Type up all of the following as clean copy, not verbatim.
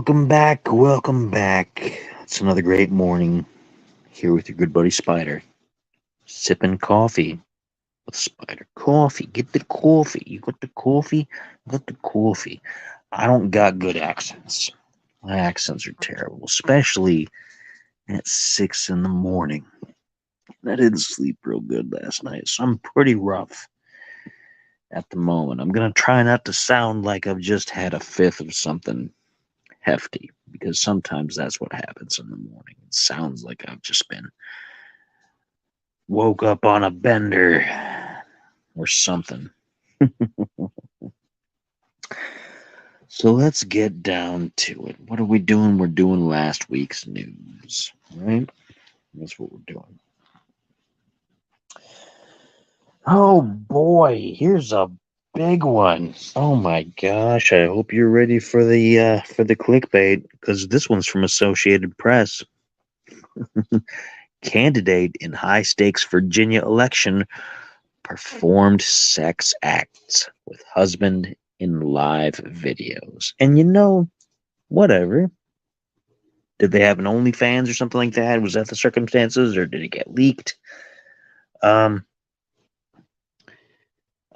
Welcome back, welcome back. It's another great morning here with your good buddy Spider. Sipping coffee with Spider. Coffee, get the coffee. You got the coffee? Got the coffee. I don't got good accents. My accents are terrible, especially at 6 in the morning. I didn't sleep real good last night, so I'm pretty rough at the moment. I'm gonna try not to sound like I've just had a fifth of something hefty, because sometimes that's what happens in the morning. It sounds like I've just been woke up on a bender or something. So let's get down to it. What are we doing? We're doing last week's news, right? That's what we're doing. Oh boy, here's a big one. Oh my gosh, I hope you're ready for the clickbait, because this one's from Associated Press. Candidate in high stakes Virginia election performed sex acts with husband in live videos. And whatever. Did they have an OnlyFans or something like that? Was that the circumstances, or did it get leaked? Um,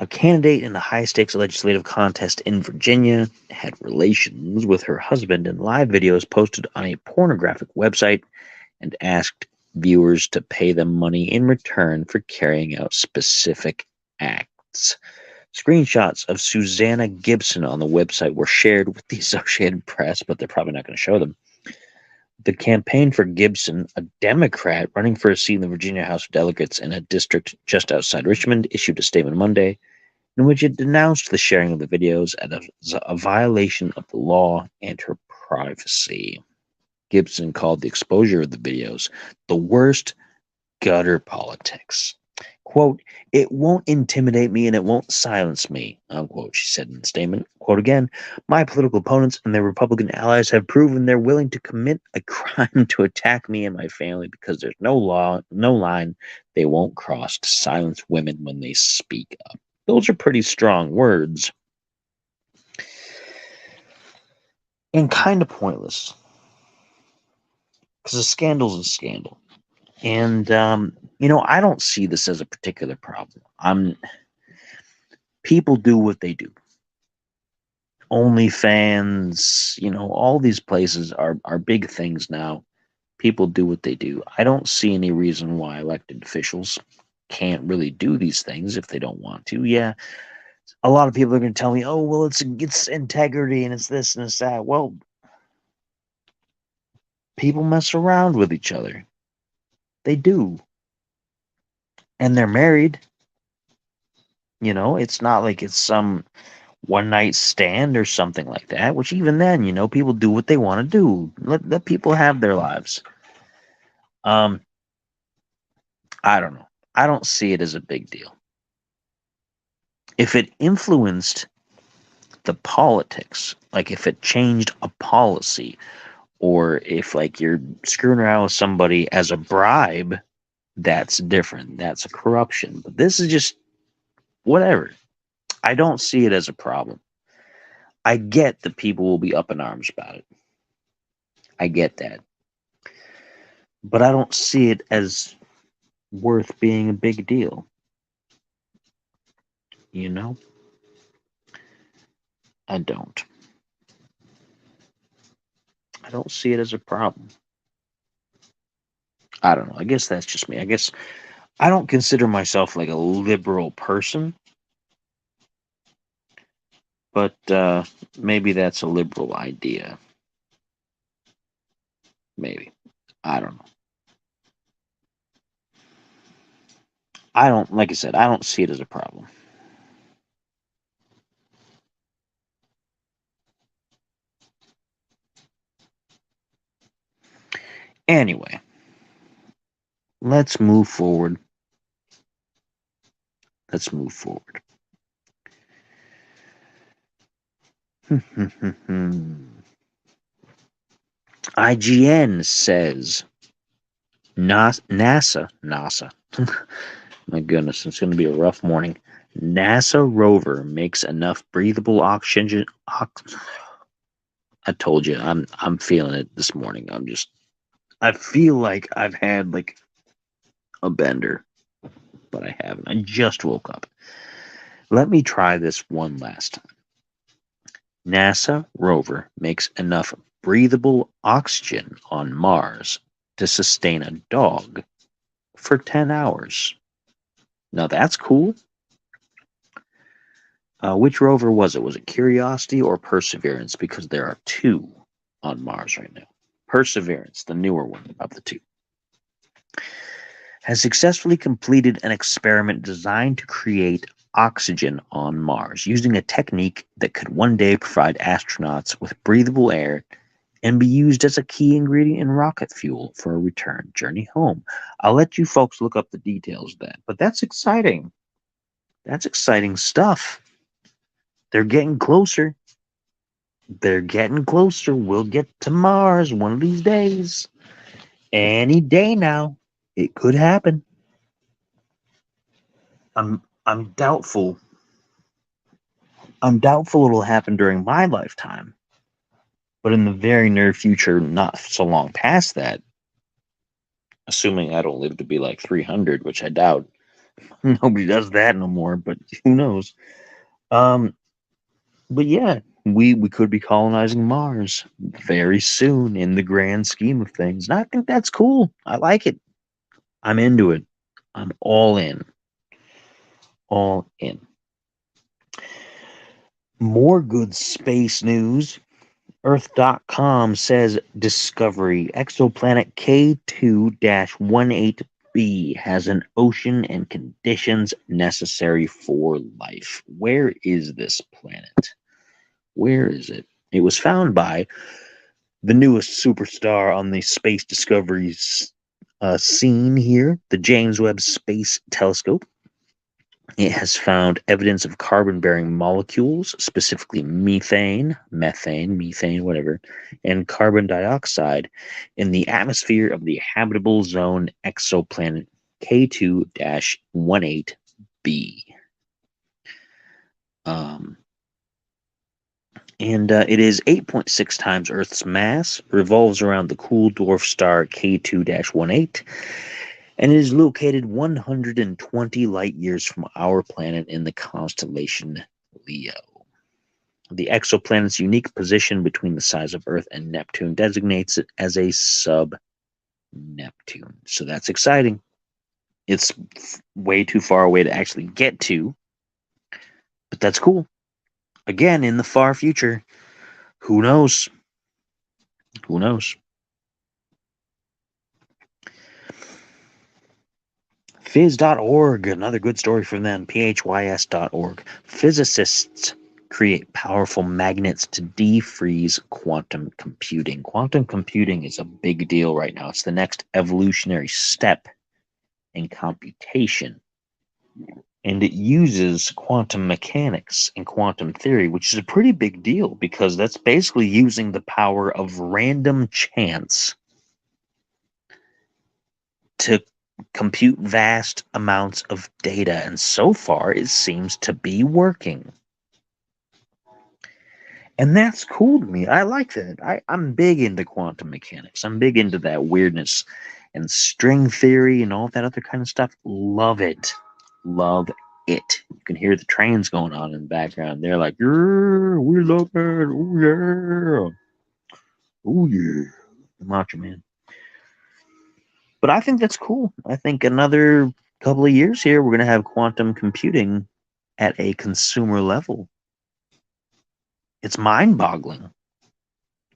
a candidate in a high stakes legislative contest in Virginia had relations with her husband in live videos posted on a pornographic website and asked viewers to pay them money in return for carrying out specific acts. Screenshots of Susanna Gibson on the website were shared with the Associated Press, but they're probably not going to show them. The campaign for Gibson, a Democrat running for a seat in the Virginia House of Delegates in a district just outside Richmond, issued a statement Monday in which it denounced the sharing of the videos as a violation of the law and her privacy. Gibson called the exposure of the videos the worst gutter politics. Quote, "It won't intimidate me and it won't silence me," unquote, she said in the statement. Quote again, "My political opponents and their Republican allies have proven they're willing to commit a crime to attack me and my family because there's no law, no line they won't cross to silence women when they speak up." Those are pretty strong words. And kind of pointless. Because a scandal's a scandal. And I don't see this as a particular problem. People do what they do. OnlyFans, all these places are big things now. People do what they do. I don't see any reason why elected officials can't really do these things if they don't want to. Yeah, a lot of people are going to tell me, "Oh, well, it's integrity and it's this and it's that." Well, people mess around with each other. They do, and they're married. It's not like it's some one night stand or something like that, which even then, people do what they want to do. Let people have their lives. Um, I don't know. I don't see it as a big deal. If it influenced the politics, like if it changed a policy, or if like you're screwing around with somebody as a bribe, that's different. That's a corruption. But this is just whatever. I don't see it as a problem. I get that people will be up in arms about it. I get that. But I don't see it as worth being a big deal. You know? I don't. I don't see it as a problem. I don't know. I guess that's just me. I guess I don't consider myself like a liberal person, but maybe that's a liberal idea. Maybe. I don't know. Like I said, I don't see it as a problem. Anyway, let's move forward. Let's move forward. IGN says NASA. My goodness, it's going to be a rough morning. NASA rover makes enough breathable oxygen. I I told you, I'm feeling it this morning. I feel like I've had like a bender, but I haven't. I just woke up. Let me try this one last time. NASA rover makes enough breathable oxygen on Mars to sustain a dog for 10 hours. Now that's cool. Which rover was it? Was it Curiosity or Perseverance? Because there are two on Mars right now. Perseverance, the newer one of the two, has successfully completed an experiment designed to create oxygen on Mars using a technique that could one day provide astronauts with breathable air and be used as a key ingredient in rocket fuel for a return journey home. I'll let you folks look up the details of that, but that's exciting. That's exciting stuff. They're getting closer. They're getting closer. We'll get to Mars one of these days. Any day now. It could happen. I'm doubtful. I'm doubtful it'll happen during my lifetime. But in the very near future, not so long past that, assuming I don't live to be like 300, which I doubt. Nobody does that no more, but who knows? Um, but yeah, we could be colonizing Mars very soon in the grand scheme of things. And I think that's cool. I like it. I'm into it. I'm all in. All in. More good space news. Earth.com says Discovery exoplanet K2-18b has an ocean and conditions necessary for life. Where is this planet? Where is it? It was found by the newest superstar on the space discoveries scene here, the James Webb Space Telescope. It has found evidence of carbon-bearing molecules, specifically methane, whatever, and carbon dioxide in the atmosphere of the habitable zone exoplanet K2-18b. It is 8.6 times Earth's mass, revolves around the cool dwarf star K2-18, and it is located 120 light years from our planet in the constellation Leo. The exoplanet's unique position between the size of Earth and Neptune designates it as a sub-Neptune. So that's exciting. It's way too far away to actually get to, but that's cool. Again, in the far future, who knows? Who knows? Phys.org, another good story from them, phys.org. Physicists create powerful magnets to defreeze quantum computing. Quantum computing is a big deal right now. It's the next evolutionary step in computation. And it uses quantum mechanics and quantum theory, which is a pretty big deal because that's basically using the power of random chance to compute vast amounts of data, and so far it seems to be working. And that's cool to me. I like that. I'm big into quantum mechanics. I'm big into that weirdness and string theory and all that other kind of stuff. Love it. Love it. You can hear the trains going on in the background. They're like, yeah, we love it. Oh, yeah. Oh, yeah. Macho Man. But I think that's cool. I think another couple of years here, we're going to have quantum computing at a consumer level. It's mind-boggling.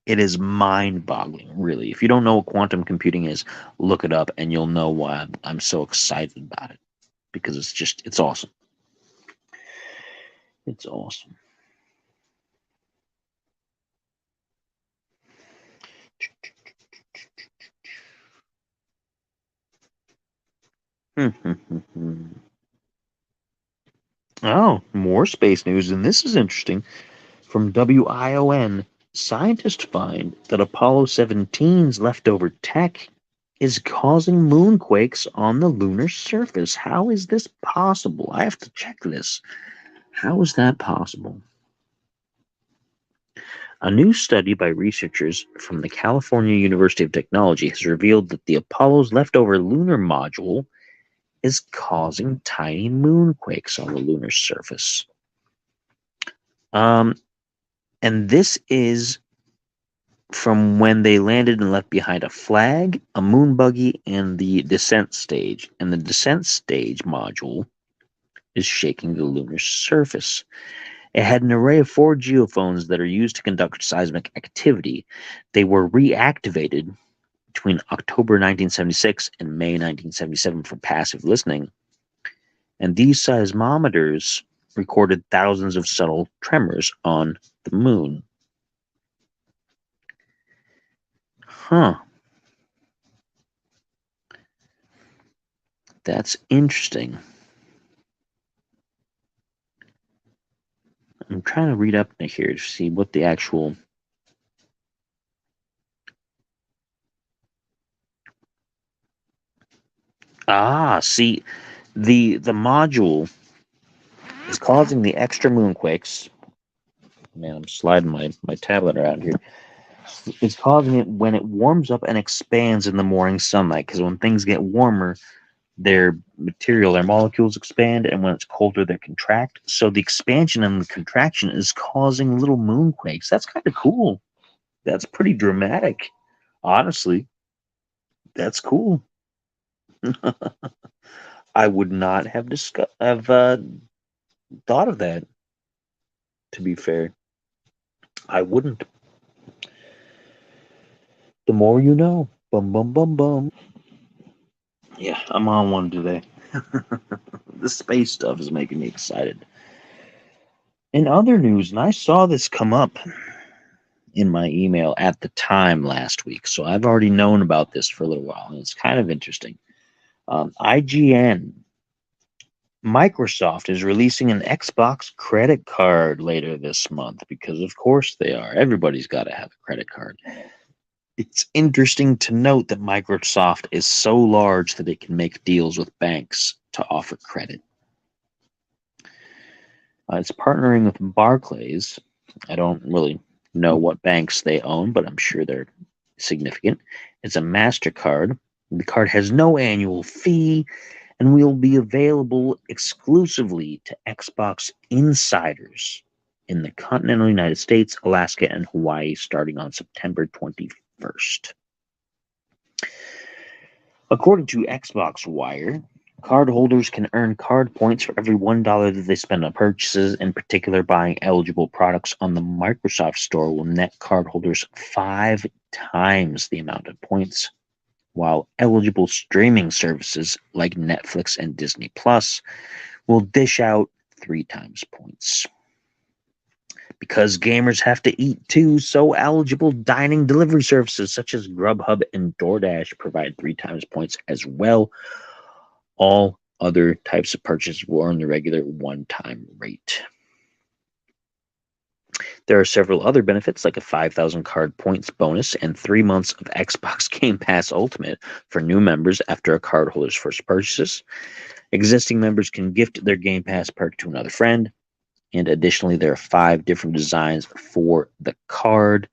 It is mind-boggling, really. If you don't know what quantum computing is, look it up, and you'll know why I'm so excited about it. Because it's awesome. It's awesome. Oh, more space news, and this is interesting. From WION, scientists find that Apollo 17's leftover tech is causing moonquakes on the lunar surface. How is this possible? I have to check this. How is that possible? A new study by researchers from the California University of Technology has revealed that the Apollo's leftover lunar module is causing tiny moonquakes on the lunar surface. And this is from when they landed and left behind a flag, a moon buggy, and the descent stage. And the descent stage module is shaking the lunar surface. It had an array of 4 geophones that are used to conduct seismic activity. They were reactivated between October 1976 and May 1977 for passive listening. And these seismometers recorded thousands of subtle tremors on the moon. Huh. That's interesting. I'm trying to read up here to see what the actual... see, the module is causing the extra moonquakes. Man, I'm sliding my tablet around here. It's causing it when it warms up and expands in the morning sunlight, because when things get warmer, their material, their molecules expand, and when it's colder, they contract. So the expansion and the contraction is causing little moonquakes. That's kind of cool. That's pretty dramatic. Honestly, that's cool. I would not have thought of that, to be fair. I wouldn't. The more you know. Bum, bum, bum, bum. Yeah, I'm on one today. The space stuff is making me excited. In other news, and I saw this come up in my email at the time last week, so I've already known about this for a little while, and it's kind of interesting. IGN, Microsoft is releasing an Xbox credit card later this month, because of course they are. Everybody's got to have a credit card. It's interesting to note that Microsoft is so large that it can make deals with banks to offer credit. It's partnering with Barclays. I don't really know what banks they own, but I'm sure they're significant. It's a MasterCard. The card has no annual fee and will be available exclusively to Xbox insiders in the continental United States, Alaska, and Hawaii starting on September 21st. According to Xbox Wire, cardholders can earn card points for every $1 that they spend on purchases. In particular, buying eligible products on the Microsoft Store will net cardholders 5 times the amount of points, while eligible streaming services like Netflix and Disney Plus will dish out 3 times points. Because gamers have to eat too, so eligible dining delivery services such as Grubhub and DoorDash provide 3 times points as well. All other types of purchases will earn the regular 1-time rate. There are several other benefits, like a 5,000 card points bonus and 3 months of Xbox Game Pass Ultimate for new members after a cardholder's first purchases. Existing members can gift their Game Pass perk to another friend. And additionally, there are 5 different designs for the card,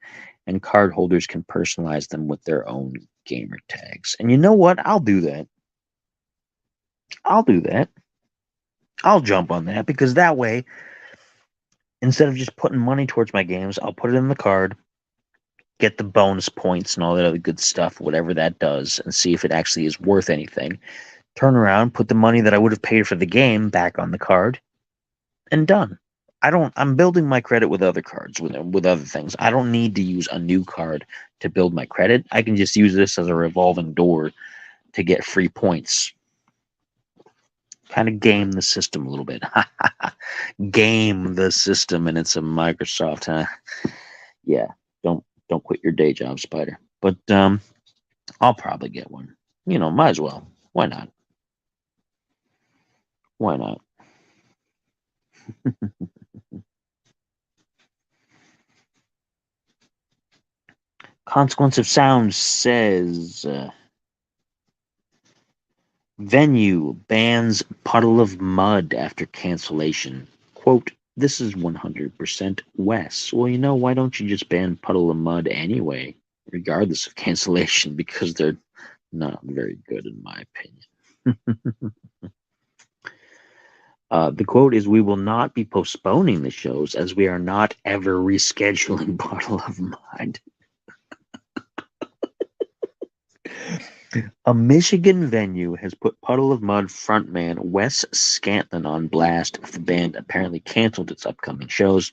and card holders can personalize them with their own gamer tags. And you know what? I'll do that. I'll jump on that, because that way, instead of just putting money towards my games, I'll put it in the card, get the bonus points and all that other good stuff, whatever that does, and see if it actually is worth anything. Turn around, put the money that I would have paid for the game back on the card, and done. I'm building my credit with other cards, with other things. I don't need to use a new card to build my credit. I can just use this as a revolving door to get free points. Kind of game the system a little bit. Game the system, and it's a Microsoft, huh? Yeah, don't quit your day job, Spider. But I'll probably get one. Might as well. Why not? Why not? Consequence of Sound says venue bans Puddle of Mud after cancellation. Quote, This is 100% Wes. Well, why don't you just ban Puddle of Mud anyway, regardless of cancellation, because they're not very good in my opinion. The quote is, "We will not be postponing the shows as we are not ever rescheduling Puddle of Mud." A Michigan venue has put Puddle of Mud frontman Wes Scantlin on blast if the band apparently canceled its upcoming shows,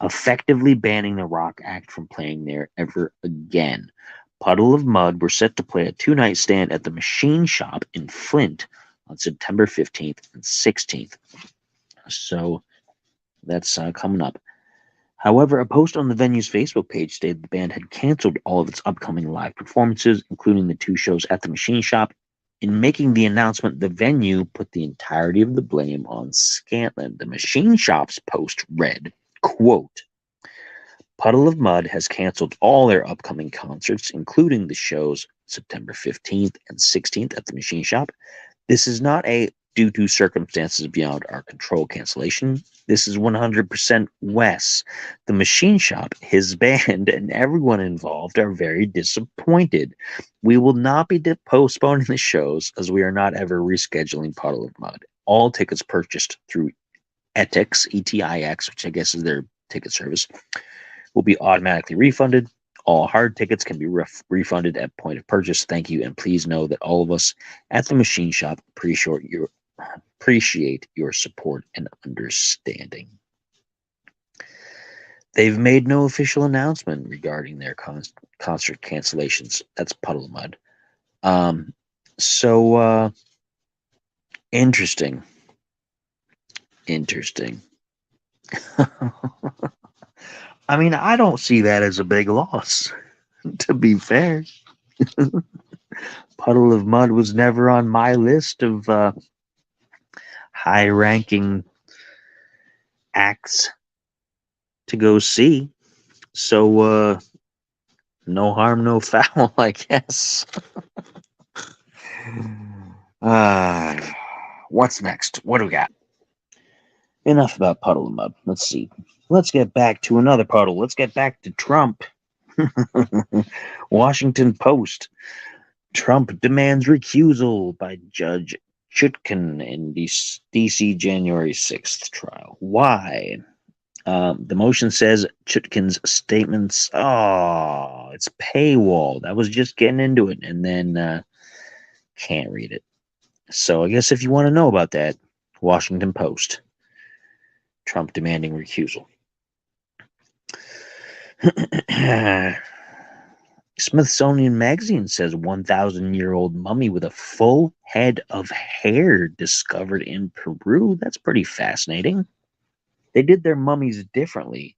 effectively banning the rock act from playing there ever again. Puddle of Mud were set to play a two-night stand at the Machine Shop in Flint on September 15th and 16th. So that's coming up. However, a post on the venue's Facebook page stated the band had canceled all of its upcoming live performances, including the two shows at the Machine Shop. In making the announcement, the venue put the entirety of the blame on Scantlin. The Machine Shop's post read, quote, "Puddle of Mud has canceled all their upcoming concerts, including the shows September 15th and 16th at the Machine Shop. This is not a due to circumstances beyond our control cancellation. This is 100% Wes. The Machine Shop, his band, and everyone involved are very disappointed. We will not be postponing the shows as we are not ever rescheduling Puddle of Mud. All tickets purchased through Etix, ETIX, which I guess is their ticket service, will be automatically refunded. All hard tickets can be refunded at point of purchase. Thank you, and please know that all of us at the Machine Shop appreciate your support and understanding." They've made no official announcement regarding their concert cancellations. That's Puddle of Mud. So interesting. I mean, I don't see that as a big loss, to be fair. Puddle of Mud was never on my list of high-ranking acts to go see. So, no harm, no foul, I guess. What's next? What do we got? Enough about Puddle of Mud. Let's see. Let's get back to another puddle. Let's get back to Trump. Washington Post. Trump demands recusal by Judge Chutkan in D.C. January 6th trial. Why? The motion says Chutkan's statements. Oh, it's paywalled. I was just getting into it and then can't read it. So I guess if you want to know about that, Washington Post. Trump demanding recusal. Smithsonian Magazine says 1,000-year-old mummy with a full head of hair discovered in Peru. That's pretty fascinating. They did their mummies differently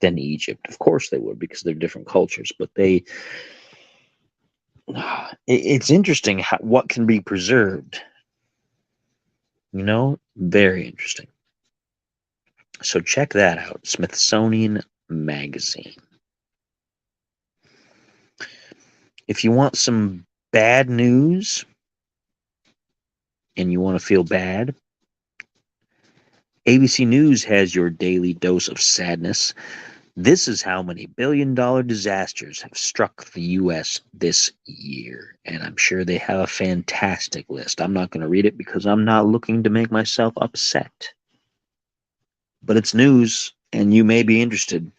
than Egypt. Of course they would, because they're different cultures. But it's interesting what can be preserved. Very interesting. So check that out, Smithsonian Magazine. If you want some bad news and you want to feel bad, ABC News has your daily dose of sadness. This is how many billion-dollar disasters have struck the U.S. this year. And I'm sure they have a fantastic list. I'm not going to read it because I'm not looking to make myself upset. But it's news, and you may be interested.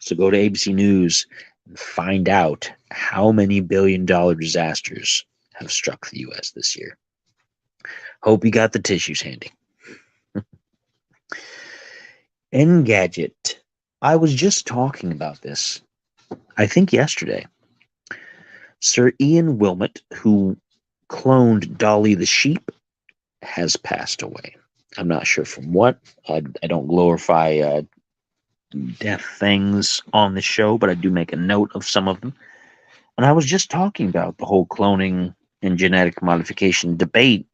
So go to ABC News and find out how many billion-dollar disasters have struck the U.S. this year. Hope you got the tissues handy. Engadget. I was just talking about this, I think yesterday. Sir Ian Wilmot, who cloned Dolly the sheep, has passed away. I'm not sure from what. I don't glorify death things on the show, but I do make a note of some of them. And I was just talking about the whole cloning and genetic modification debate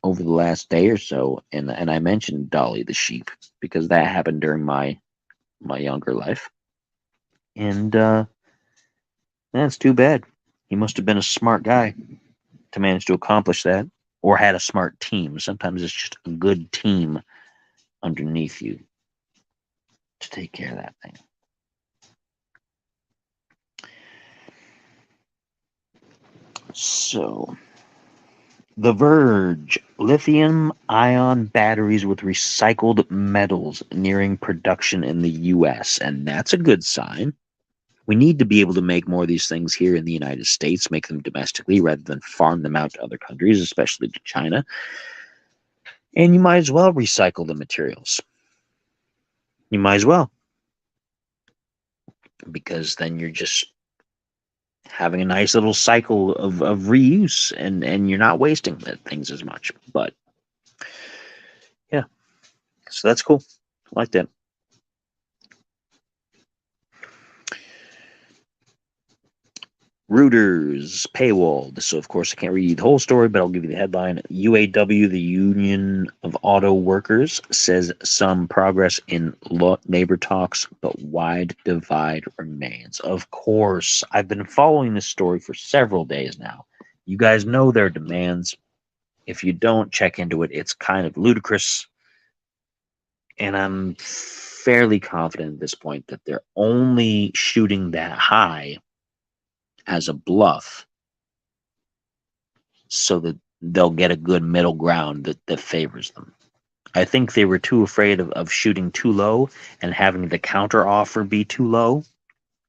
over the last day or so, and I mentioned Dolly the sheep because that happened during my younger life. And that's too bad. He must have been a smart guy to manage to accomplish that, or had a smart team. Sometimes it's just a good team underneath you to take care of that thing. So, The Verge, lithium-ion batteries with recycled metals nearing production in the U.S., and that's a good sign. We need to be able to make more of these things here in the United States, make them domestically rather than farm them out to other countries, especially to China. And you might as well recycle the materials. You might as well, because then you're just having a nice little cycle of reuse, and you're not wasting things as much. But yeah, so that's cool. I like that. Reuters paywall. So, of course, I can't read you the whole story, but I'll give you the headline. UAW, the Union of Auto Workers, says some progress in labor talks, but wide divide remains. Of course, I've been following this story for several days now. You guys know their demands. If you don't check into it, it's kind of ludicrous. And I'm fairly confident at this point that they're only shooting that high as a bluff so that they'll get a good middle ground that favors them. I think they were too afraid of shooting too low and having the counter offer be too low.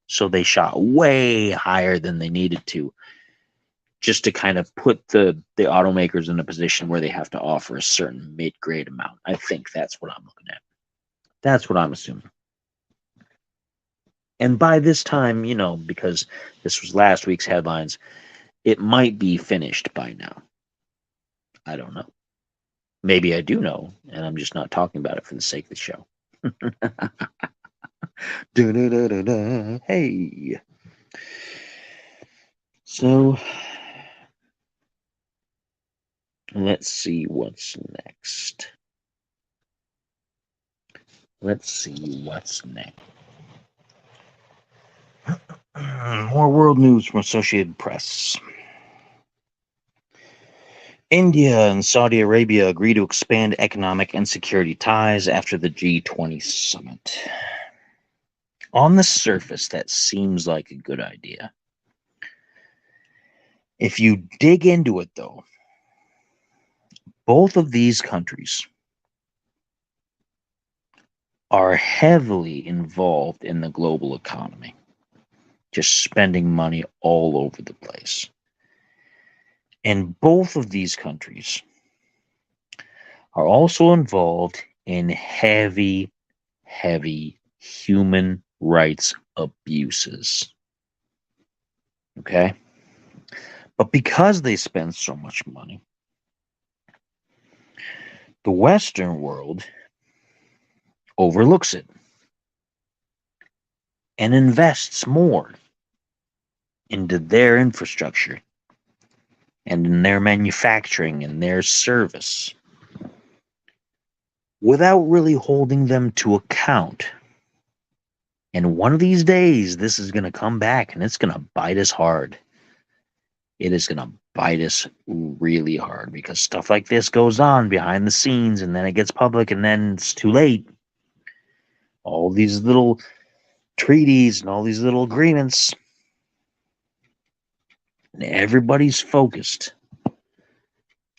So they shot way higher than they needed to, just to kind of put the automakers in a position where they have to offer a certain mid-grade amount. I think that's what I'm looking at. That's what I'm assuming. And by this time, because this was last week's headlines, it might be finished by now. I don't know. Maybe I do know, and I'm just not talking about it for the sake of the show. Hey. So, let's see what's next. More world news from Associated Press. India and Saudi Arabia agree to expand economic and security ties after the G20 summit. On the surface, that seems like a good idea. If you dig into it, though, both of these countries are heavily involved in the global economy, just spending money all over the place. And both of these countries are also involved in heavy, heavy human rights abuses. Okay? But because they spend so much money, the Western world overlooks it and invests more into their infrastructure and in their manufacturing and their service without really holding them to account. And one of these days, this is going to come back and it's going to bite us hard. It is going to bite us really hard because stuff like this goes on behind the scenes and then it gets public and then it's too late. All these little treaties and all these little agreements, and everybody's focused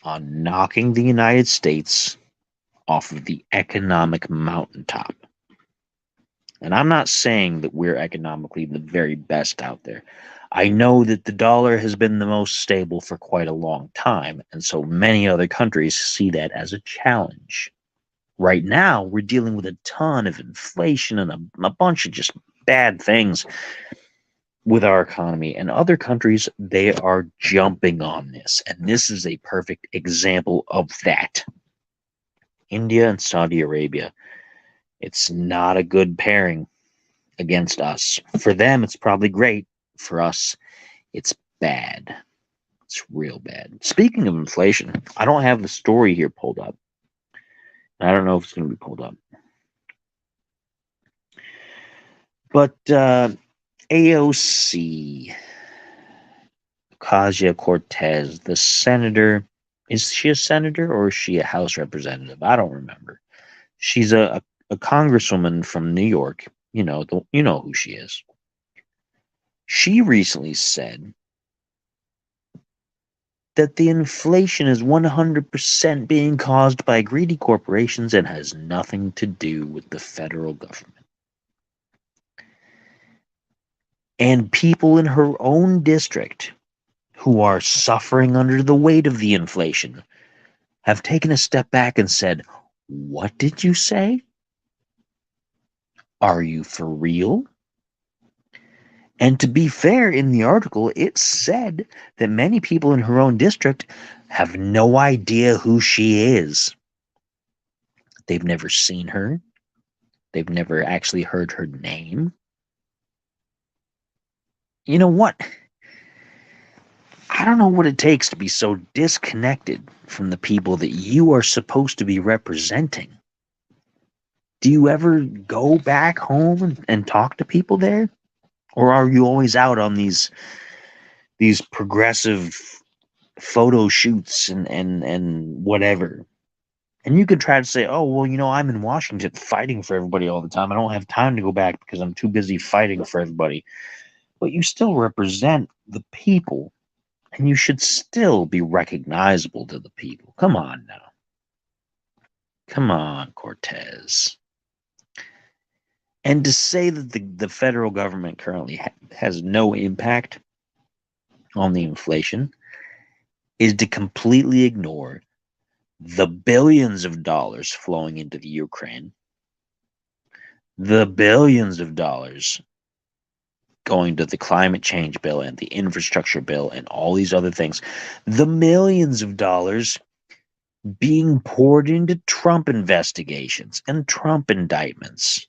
on knocking the United States off of the economic mountaintop. And I'm not saying that we're economically the very best out there. I know that the dollar has been the most stable for quite a long time, and so many other countries see that as a challenge. Right now, we're dealing with a ton of inflation and a bunch of just bad things with our economy. And other countries, they are jumping on this. And this is a perfect example of that. India and Saudi Arabia. It's not a good pairing against us. For them, it's probably great. For us, it's bad. It's real bad. Speaking of inflation, I don't have the story here pulled up. I don't know if it's going to be pulled up. But AOC, Ocasio-Cortez, the senator, is she a senator or is she a House representative? I don't remember. She's a congresswoman from New York. You know who she is. She recently said that the inflation is 100% being caused by greedy corporations and has nothing to do with the federal government. And people in her own district who are suffering under the weight of the inflation have taken a step back and said, "What did you say? Are you for real?" And to be fair, in the article, it said that many people in her own district have no idea who she is. They've never seen her. They've never actually heard her name. You know what? I don't know what it takes to be so disconnected from the people that you are supposed to be representing. Do you ever go back home and talk to people there? Or are you always out on these progressive photo shoots and whatever? And you could try to say, "Oh, well, I'm in Washington fighting for everybody all the time. I don't have time to go back because I'm too busy fighting for everybody." But you still represent the people, and you should still be recognizable to the people. Come on now. Come on, Cortez. And to say that the federal government currently has no impact on the inflation is to completely ignore the billions of dollars flowing into the Ukraine, the billions of dollars going to the climate change bill and the infrastructure bill and all these other things, the millions of dollars being poured into Trump investigations and Trump indictments.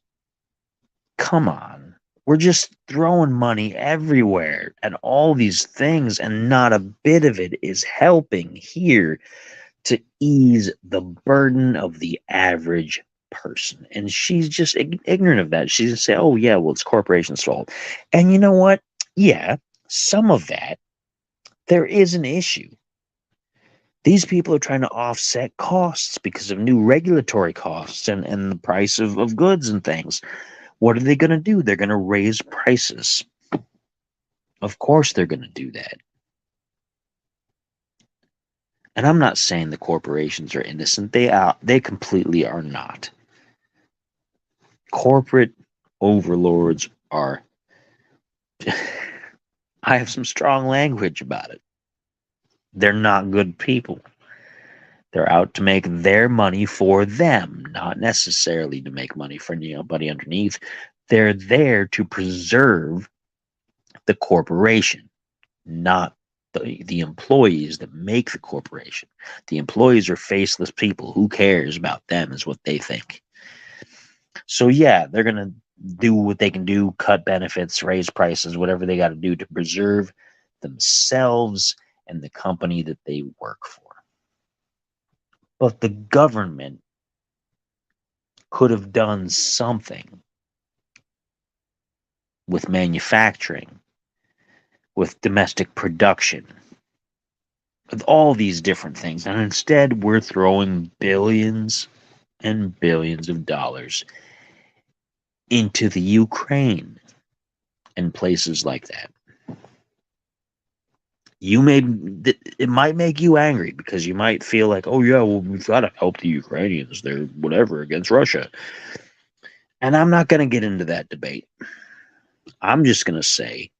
Come on. We're just throwing money everywhere at all these things, and not a bit of it is helping here to ease the burden of the average person. And she's just ignorant of that. She's just say, "Oh yeah, well, it's corporations' fault." And you know what? Yeah, some of that, there is an issue. These people are trying to offset costs because of new regulatory costs and the price of goods and things. What are they going to do? They're going to raise prices. Of course they're going to do that. And I'm not saying the corporations are innocent. They completely are not. Corporate overlords are I have some strong language about it. They're not good people. They're out to make their money for them, not necessarily to make money for anybody underneath. They're there to preserve the corporation, not the employees that make the corporation. The employees are faceless people. Who cares about them is what they think. So yeah, they're going to do what they can do, cut benefits, raise prices, whatever they got to do to preserve themselves and the company that they work for. But the government could have done something with manufacturing, with domestic production, with all these different things. And instead, we're throwing billions and billions of dollars into the Ukraine and places like that. It might make you angry because you might feel like, "Oh yeah, well, we've got to help the Ukrainians. They're whatever against Russia." And I'm not going to get into that debate. I'm just going to say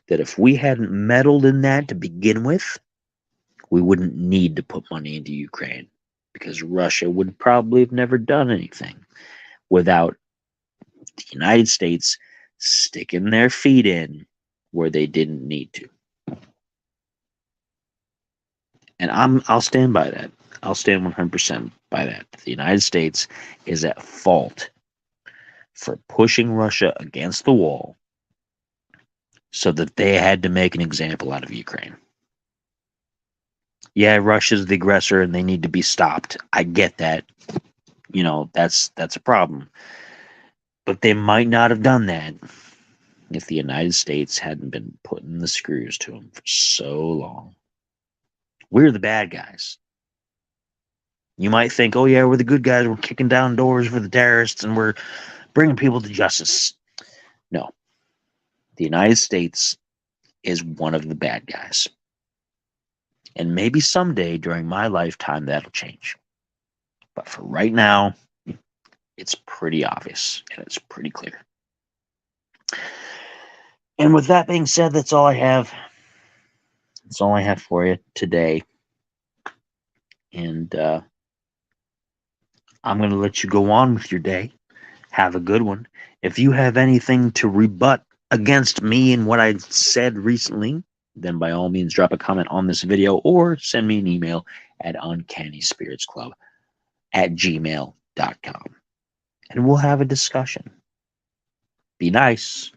that if we hadn't meddled in that to begin with, we wouldn't need to put money into Ukraine, because Russia would probably have never done anything without the United States sticking their feet in where they didn't need to. And I'll stand by that. I'll stand 100% by that. The United States is at fault for pushing Russia against the wall so that they had to make an example out of Ukraine. Yeah, Russia's the aggressor and they need to be stopped. I get that. That's a problem. But they might not have done that if the United States hadn't been putting the screws to them for so long. We're the bad guys. You might think, oh yeah, we're the good guys, we're kicking down doors for the terrorists, and we're bringing people to justice. No, the United States is one of the bad guys. And maybe someday during my lifetime that'll change. But for right now, it's pretty obvious and it's pretty clear. And with that being said, that's all I have. That's all I have for you today. And I'm going to let you go on with your day. Have a good one. If you have anything to rebut against me and what I said recently, then by all means drop a comment on this video or send me an email at uncannyspiritsclub@gmail.com. And we'll have a discussion. Be nice.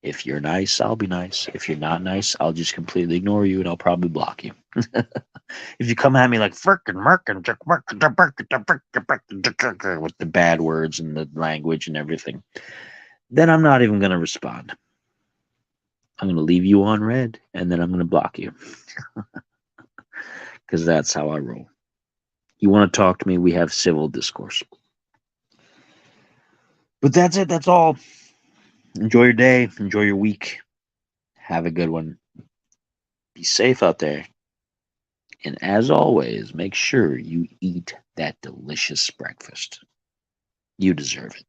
If you're nice, I'll be nice. If you're not nice, I'll just completely ignore you and I'll probably block you. If you come at me like frickin' merkin' with the bad words and the language and everything, then I'm not even going to respond. I'm going to leave you on red and then I'm going to block you. Because that's how I roll. You want to talk to me, we have civil discourse. But that's it. That's all. Enjoy your day. Enjoy your week. Have a good one. Be safe out there. And as always, make sure you eat that delicious breakfast. You deserve it.